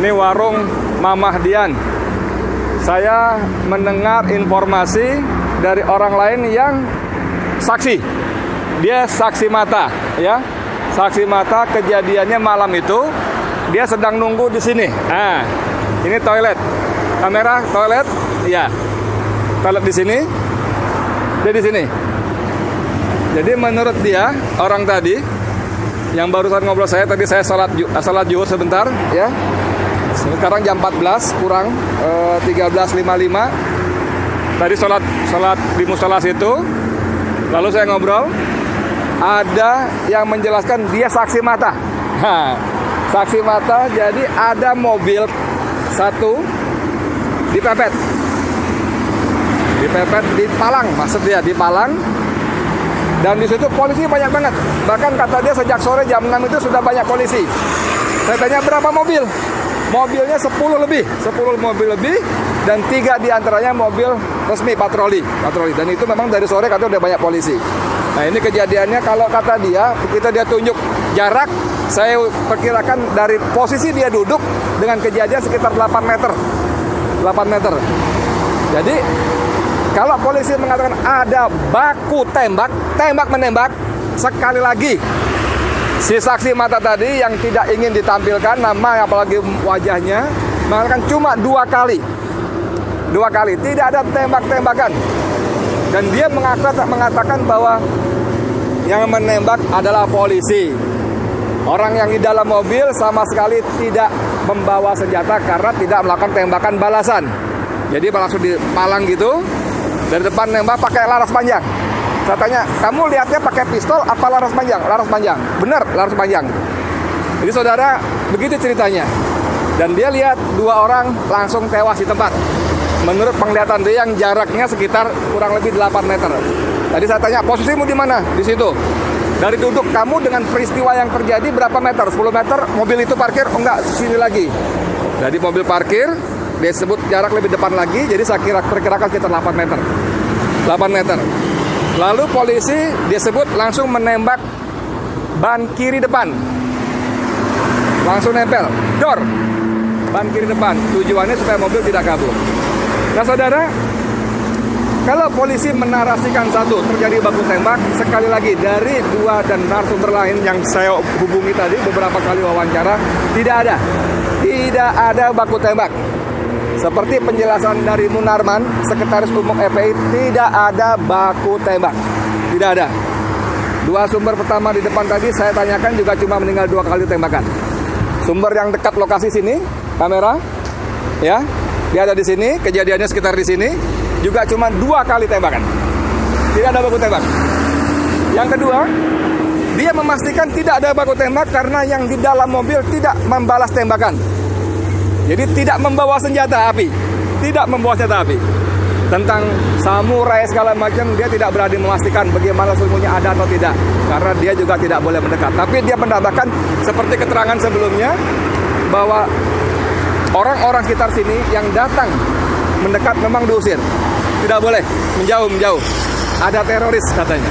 Ini warung Mamah Dian. Saya mendengar informasi dari orang lain yang saksi. Dia saksi mata, ya. Saksi mata kejadiannya malam itu. Dia sedang nunggu di sini. Nah, ini toilet. Kamera toilet, ya. Toilet di sini. Dia di sini. Jadi menurut dia, orang tadi yang barusan ngobrol saya tadi, saya salat zuhur sebentar, ya. Sekarang jam 14 kurang 13.55. Tadi salat di musola situ. Lalu saya ngobrol, ada yang menjelaskan dia saksi mata. Nah, saksi mata, jadi ada mobil satu dipepet di Palang, maksud dia di Palang. Dan di situ polisi banyak banget. Bahkan kata dia sejak sore jam 6 itu sudah banyak polisi. Saya tanya berapa mobil? Mobilnya 10 mobil lebih, dan 3 diantaranya mobil resmi patroli. Dan itu memang dari sore katanya udah banyak polisi. Nah, ini kejadiannya kalau kata dia, dia tunjuk jarak, saya perkirakan dari posisi dia duduk dengan kejadian sekitar 8 meter. Jadi kalau polisi mengatakan ada baku tembak menembak, sekali lagi si saksi mata tadi yang tidak ingin ditampilkan nama apalagi wajahnya mengatakan cuma 2 kali, tidak ada tembak-tembakan. Dan dia mengatakan bahwa yang menembak adalah polisi. Orang yang di dalam mobil sama sekali tidak membawa senjata karena tidak melakukan tembakan balasan. Jadi langsung dipalang gitu, dari depan nembak pakai laras panjang. Saya tanya, kamu lihatnya pakai pistol apa laras panjang? Laras panjang. Benar, laras panjang. Jadi saudara, begitu ceritanya. Dan dia lihat 2 orang langsung tewas di tempat. Menurut penglihatan dia yang jaraknya sekitar kurang lebih 8 meter. Tadi saya tanya, posisimu di mana? Di situ. Dari duduk kamu dengan peristiwa yang terjadi berapa meter? 10 meter, mobil itu parkir? Oh enggak, sini lagi. Jadi mobil parkir, dia sebut jarak lebih depan lagi, jadi saya perkirakan sekitar 8 meter. Lalu polisi dia sebut langsung menembak ban kiri depan. Langsung nempel, dor. Ban kiri depan, tujuannya supaya mobil tidak kabur. Nah saudara, kalau polisi menarasikan satu terjadi baku tembak, sekali lagi dari 2 dan narasumber lain yang saya hubungi tadi beberapa kali wawancara, tidak ada baku tembak. Seperti penjelasan dari Munarman, Sekretaris Umum FPI, tidak ada baku tembak. Tidak ada. 2 sumber pertama di depan tadi saya tanyakan juga cuma meninggal 2 kali tembakan. Sumber yang dekat lokasi sini, kamera, ya, dia ada di sini, kejadiannya sekitar di sini, juga cuma 2 kali tembakan. Tidak ada baku tembak. Yang kedua, dia memastikan tidak ada baku tembak karena yang di dalam mobil tidak membalas tembakan. Jadi tidak membawa senjata api. Tentang samurai segala macam, dia tidak berani memastikan bagaimana sesungguhnya ada atau tidak. Karena dia juga tidak boleh mendekat. Tapi dia menambahkan seperti keterangan sebelumnya, bahwa orang-orang sekitar sini yang datang mendekat memang diusir. Tidak boleh, menjauh. Ada teroris katanya.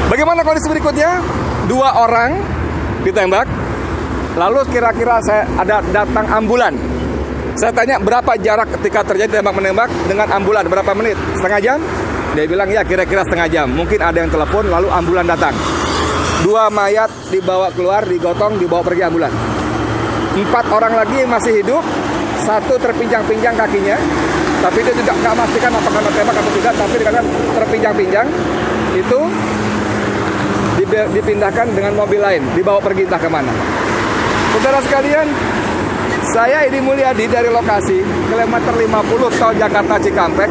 Bagaimana kondisi berikutnya? 2 orang ditembak. Lalu kira-kira saya ada datang ambulan. Saya tanya berapa jarak ketika terjadi tembak-menembak dengan ambulan, berapa menit? Setengah jam? Dia bilang ya kira-kira setengah jam. Mungkin ada yang telepon lalu ambulan datang. 2 mayat dibawa keluar, digotong, dibawa pergi ambulan. 4 orang lagi masih hidup, 1 terpinjang-pinjang kakinya. Tapi dia juga nggak memastikan apakah kena tembak atau tidak. Tapi dikatakan terpinjang-pinjang. Itu dipindahkan dengan mobil lain, dibawa pergi entah kemana. Saudara sekalian, saya Edi Mulyadi dari lokasi kilometer 50 tol Jakarta Cikampek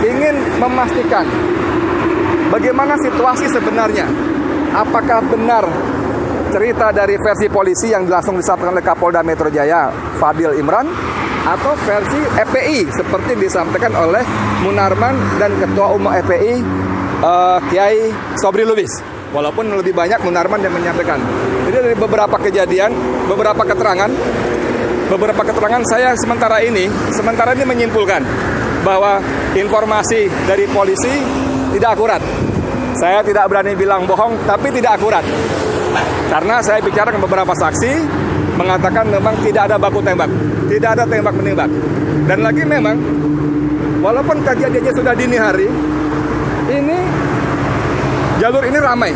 ingin memastikan bagaimana situasi sebenarnya. Apakah benar cerita dari versi polisi yang langsung disampaikan oleh Kapolda Metro Jaya Fadil Imran, atau versi FPI seperti disampaikan oleh Munarman dan Ketua Umum FPI Kiai Sobri Lubis. Walaupun lebih banyak Munarman yang menyampaikan. Jadi dari beberapa kejadian, beberapa keterangan saya sementara ini menyimpulkan bahwa informasi dari polisi tidak akurat. Saya tidak berani bilang bohong, tapi tidak akurat. Karena saya bicara dengan beberapa saksi, mengatakan memang tidak ada baku tembak, tidak ada tembak menembak. Dan lagi memang walaupun kejadiannya sudah dini hari, ini jalur ini ramai,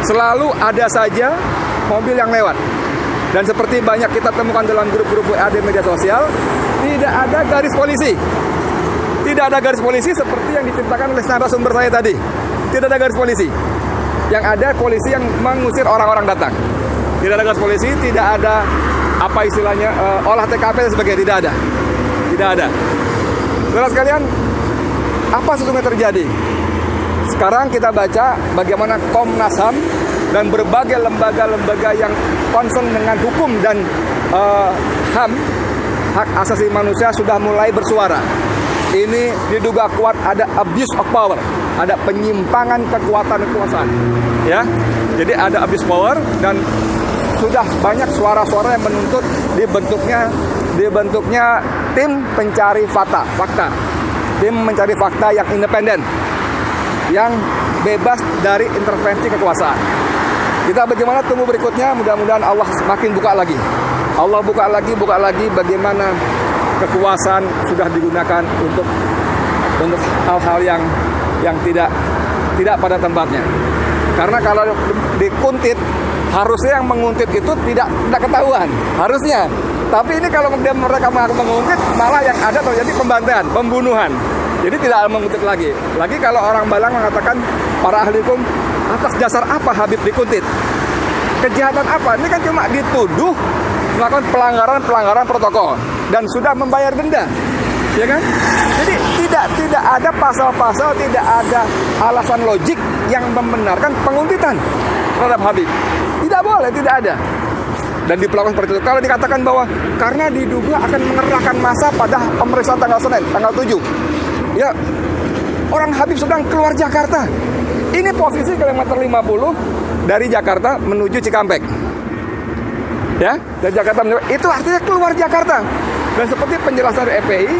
selalu ada saja mobil yang lewat. Dan seperti banyak kita temukan dalam grup-grup WA di media sosial, tidak ada garis polisi. Tidak ada garis polisi seperti yang diceritakan oleh narasumber saya tadi. Tidak ada garis polisi. Yang ada polisi yang mengusir orang-orang datang. Tidak ada garis polisi, tidak ada apa istilahnya olah TKP dan sebagainya, tidak ada. Tidak ada. Saudara sekalian, apa sesungguhnya terjadi? Sekarang kita baca bagaimana Komnas HAM dan berbagai lembaga-lembaga yang concern dengan hukum dan HAM, hak asasi manusia, sudah mulai bersuara. Ini diduga kuat ada abuse of power, ada penyimpangan kekuasaan, ya. Jadi ada abuse power dan sudah banyak suara-suara yang menuntut dibentuknya tim pencari fakta, tim mencari fakta yang independen, yang bebas dari intervensi kekuasaan. Kita bagaimana tunggu berikutnya, mudah-mudahan Allah semakin buka lagi. Allah buka lagi bagaimana kekuasaan sudah digunakan untuk hal-hal yang tidak pada tempatnya. Karena kalau dikuntit, harusnya yang menguntit itu tidak ketahuan, harusnya. Tapi ini kalau mereka menguntit, malah yang ada terjadi pembantaian, pembunuhan. Jadi tidak menguntit lagi. Lagi kalau orang Balang mengatakan, para ahli hukum, atas dasar apa Habib dikuntit? Kejahatan apa? Ini kan cuma dituduh melakukan pelanggaran protokol dan sudah membayar denda, ya kan? Jadi tidak ada pasal-pasal, tidak ada alasan logik yang membenarkan penguntitan terhadap Habib. Tidak boleh, tidak ada. Dan diperlakukan seperti itu. Kalau dikatakan bahwa karena diduga akan mengerahkan massa pada pemeriksaan tanggal Senin, tanggal 7. Ya, orang Habib sedang keluar Jakarta. Ini posisi kilometer 50 dari Jakarta menuju Cikampek. Ya, dari Jakarta menuju, itu artinya keluar Jakarta. Dan seperti penjelasan dari FPI,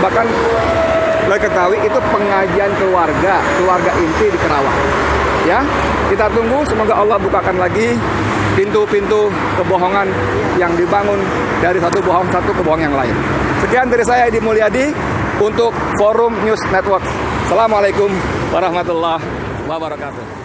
bahkan saya ketahui itu pengajian keluarga inti di Kerawang. Ya, kita tunggu, semoga Allah bukakan lagi pintu-pintu kebohongan yang dibangun dari satu kebohongan yang lain. Sekian dari saya, Edi Mulyadi, untuk Forum News Network. Assalamualaikum warahmatullahi wabarakatuh.